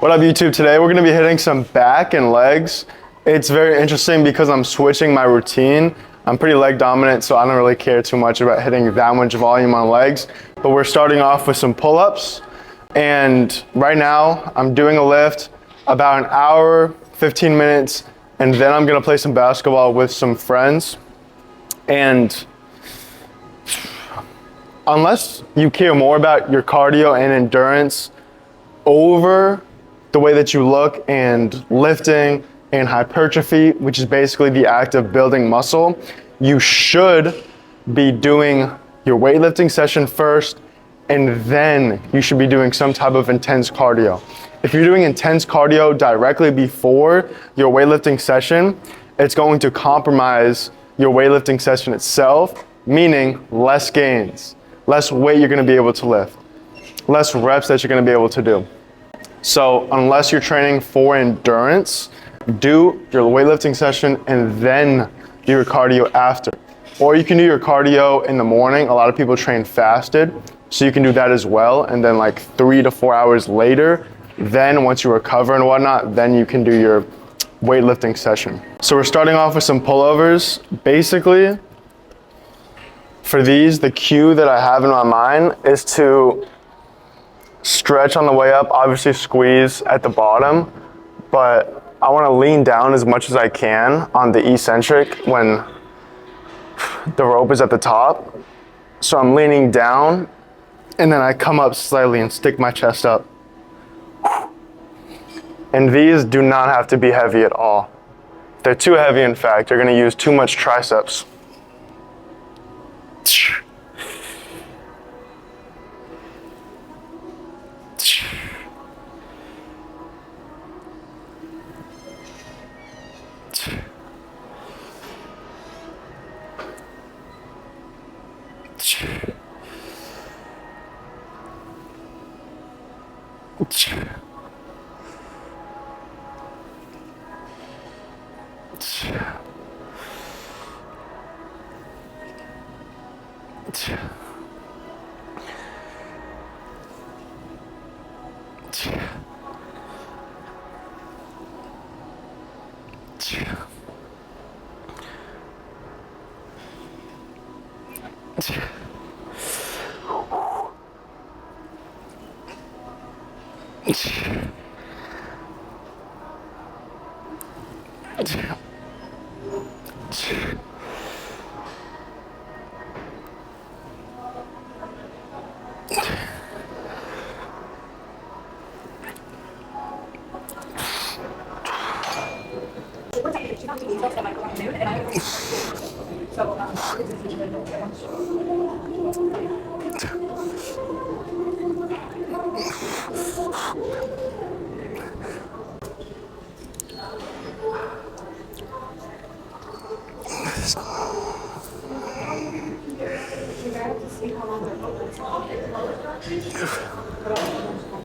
What up YouTube? Today we're going to be hitting some back and legs. It's very interesting because I'm switching my routine. I'm pretty leg dominant, so I don't really care too much about hitting that much volume on legs. But we're starting off with some pull-ups. And right now I'm doing a lift about an hour, 15 minutes, and then I'm going to play some basketball with some friends. And unless you care more about your cardio and endurance over the way that you look and lifting and hypertrophy, which is basically the act of building muscle, you should be doing your weightlifting session first, and then you should be doing some type of intense cardio. If you're doing intense cardio directly before your weightlifting session, it's going to compromise your weightlifting session itself, meaning less gains, less weight you're gonna be able to lift, less reps that you're gonna be able to do. So unless you're training for endurance, do your weightlifting session and then do your cardio after. Or you can do your cardio in the morning. A lot of people train fasted, so you can do that as well. And then like 3 to 4 hours later, then once you recover and whatnot, then you can do your weightlifting session. So we're starting off with some pullovers. Basically, for these, the cue that I have in my mind is to stretch on the way up, obviously squeeze at the bottom, but I want to lean down as much as I can on the eccentric when the rope is at the top. So I'm leaning down and then I come up slightly and stick my chest up. And these do not have to be heavy at all. If they're too heavy, in fact, you're going to use too much triceps.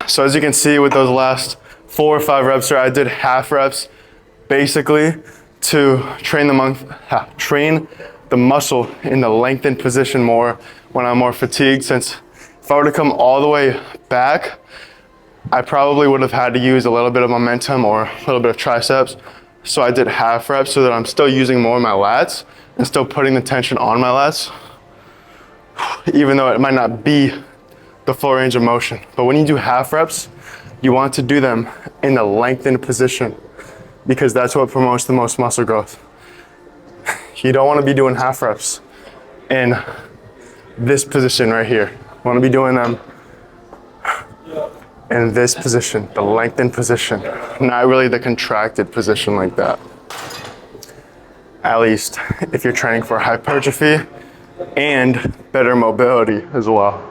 So as you can see with those last 4 or 5 reps there, I did half reps basically to train the muscle in the lengthened position more when I'm more fatigued, since if I were to come all the way back, I probably would have had to use a little bit of momentum or a little bit of triceps. So I did half reps so that I'm still using more of my lats and still putting the tension on my lats, even though it might not be the full range of motion. But when you do half reps, you want to do them in a lengthened position because that's what promotes the most muscle growth. You don't want to be doing half reps in this position right here. You want to be doing them in this position, the lengthened position, not really the contracted position like that. At least if you're training for hypertrophy and better mobility as well.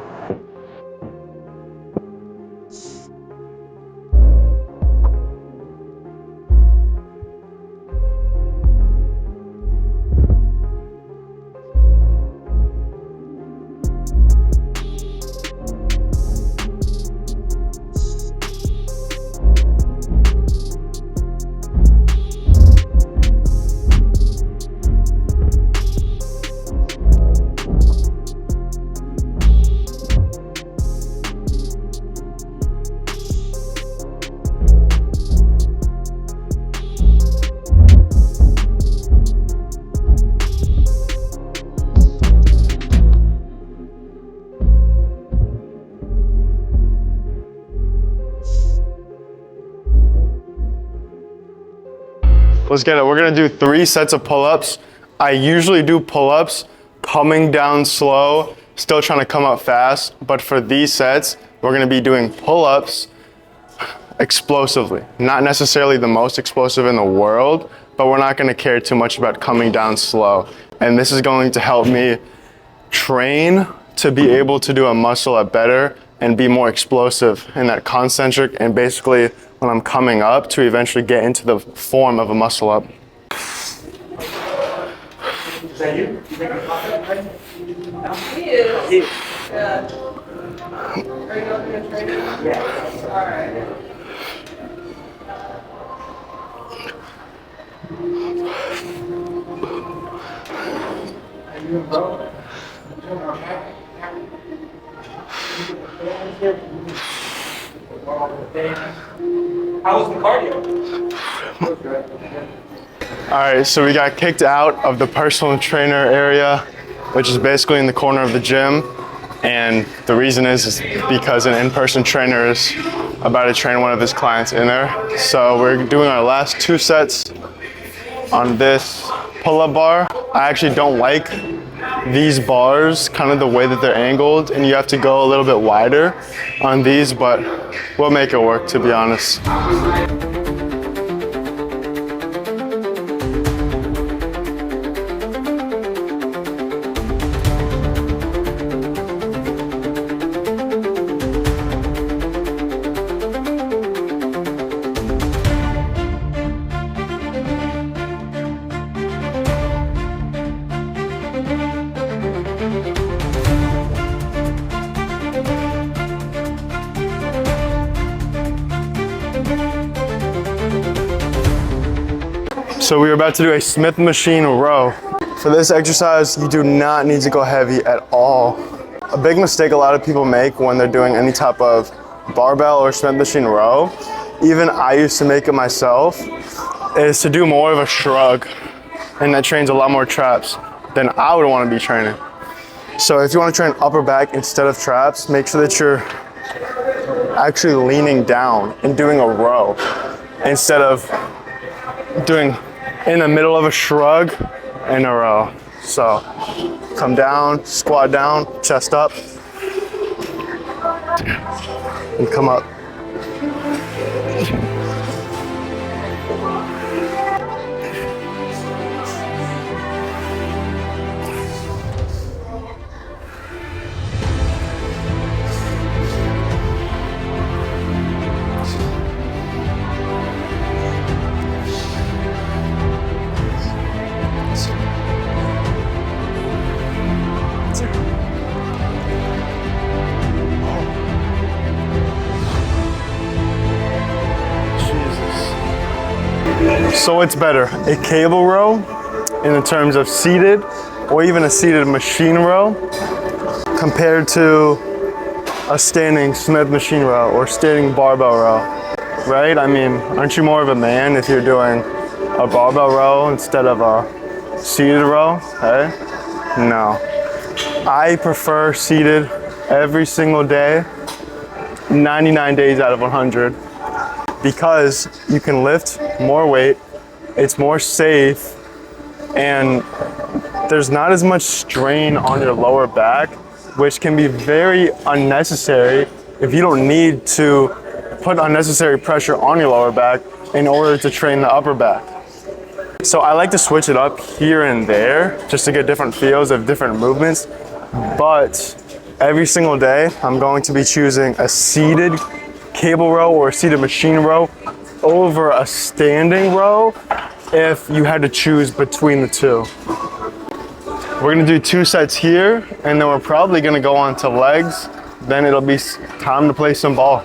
Let's get it. We're gonna do 3 sets of pull-ups. I usually do pull-ups coming down slow, still trying to come up fast, but for these sets, we're gonna be doing pull-ups explosively. Not necessarily the most explosive in the world, but we're not gonna care too much about coming down slow. And this is going to help me train to be able to do a muscle up better and be more explosive in that concentric, and basically when I'm coming up to eventually get into the form of a muscle up. Is that you? You make a pocket, right? No. He is. Yeah. Are you going to training? Yeah. All right. How you doing, bro? Doing okay. How was the cardio? Good. All right, so we got kicked out of the personal trainer area, which is basically in the corner of the gym. And the reason is because an in-person trainer is about to train one of his clients in there. So we're doing our last 2 sets on this pull-up bar. I actually don't like these bars, kind of the way that they're angled, and you have to go a little bit wider on these, but we'll make it work, to be honest. So we're about to do a Smith machine row. For this exercise, you do not need to go heavy at all. A big mistake a lot of people make when they're doing any type of barbell or Smith machine row, even I used to make it myself, is to do more of a shrug. And that trains a lot more traps than I would want to be training. So if you want to train upper back instead of traps, make sure that you're actually leaning down and doing a row instead of doing in the middle of a shrug and a row. So come down, squat down, chest up, and come up. So what's better, a cable row in terms of seated, or even a seated machine row, compared to a standing Smith machine row or standing barbell row, right? I mean, aren't you more of a man if you're doing a barbell row instead of a seated row, hey? No. I prefer seated every single day, 99 days out of 100, because you can lift more weight, it's more safe, and there's not as much strain on your lower back, which can be very unnecessary if you don't need to put unnecessary pressure on your lower back in order to train the upper back. So I like to switch it up here and there just to get different feels of different movements, but every single day I'm going to be choosing a seated cable row or a seated machine row over a standing row if you had to choose between the two. We're gonna do 2 sets here, and then we're probably gonna go on to legs. Then it'll be time to play some ball.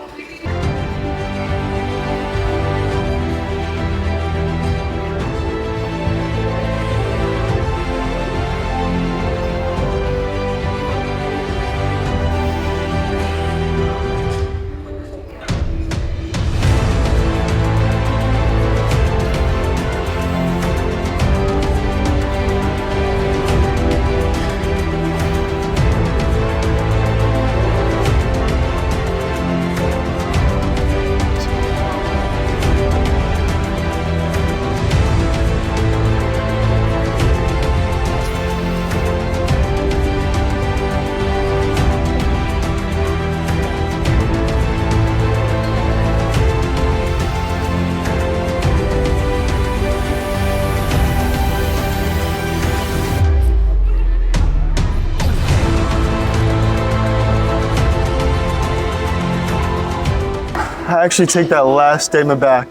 I actually take that last statement back.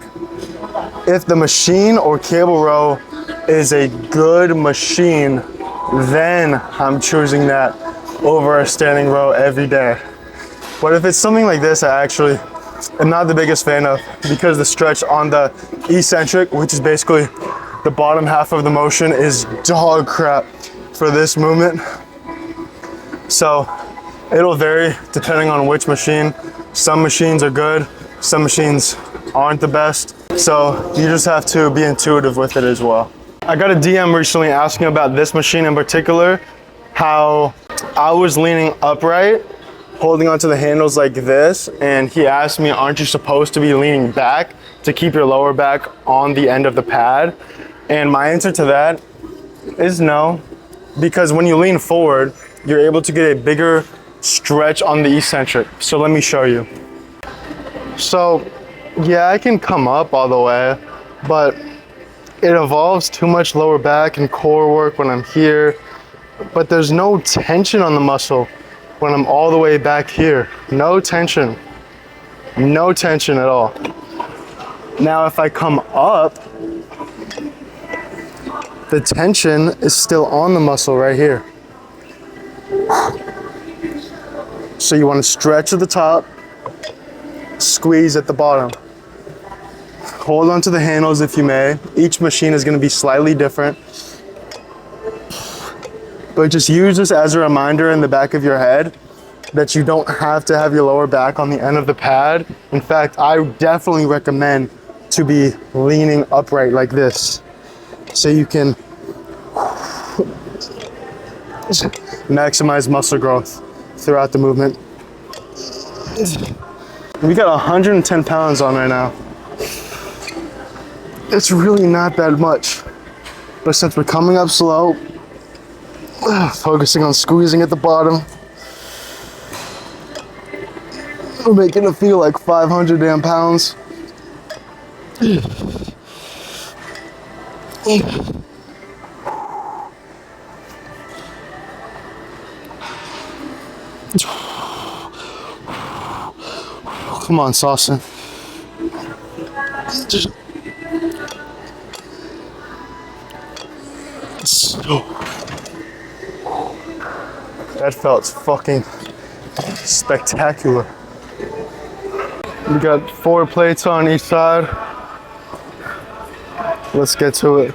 If the machine or cable row is a good machine, then I'm choosing that over a standing row every day. But if it's something like this, I actually am not the biggest fan of, because the stretch on the eccentric, which is basically the bottom half of the motion, is dog crap for this movement. So it'll vary depending on which machine. Some machines are good, some machines aren't the best. So you just have to be intuitive with it as well. I got a DM recently asking about this machine in particular, how I was leaning upright, holding onto the handles like this, and he asked me, aren't you supposed to be leaning back to keep your lower back on the end of the pad? And my answer to that is no, because when you lean forward, you're able to get a bigger stretch on the eccentric. So let me show you. So yeah, I can come up all the way, but it involves too much lower back and core work when I'm here, but there's no tension on the muscle when I'm all the way back here. No tension at all. Now, if I come up, the tension is still on the muscle right here. So you want to stretch at the top, squeeze at the bottom. Hold on to the handles if you may. Each machine is going to be slightly different. But just use this as a reminder in the back of your head that you don't have to have your lower back on the end of the pad. In fact, I definitely recommend to be leaning upright like this, so you can maximize muscle growth throughout the movement. We got 110 pounds on right now. It's really not that much, but since we're coming up slow, focusing on squeezing at the bottom, we're making it feel like 500 damn pounds. Come on, Saucin. That felt fucking spectacular. We got 4 plates on each side. Let's get to it.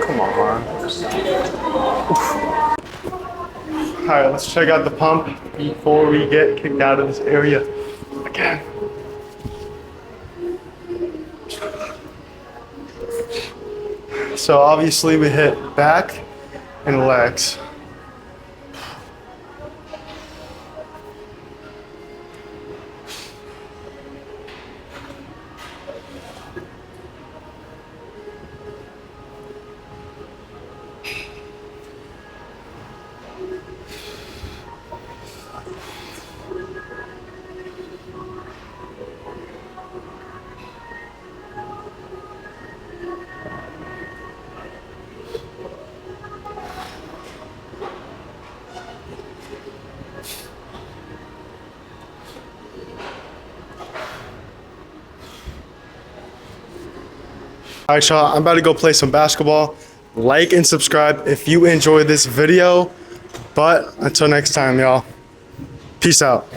Come on. All right, let's check out the pump before we get kicked out of this area again. So obviously we hit back and legs. All right, y'all, I'm about to go play some basketball. Like and subscribe if you enjoyed this video. But until next time, y'all, peace out.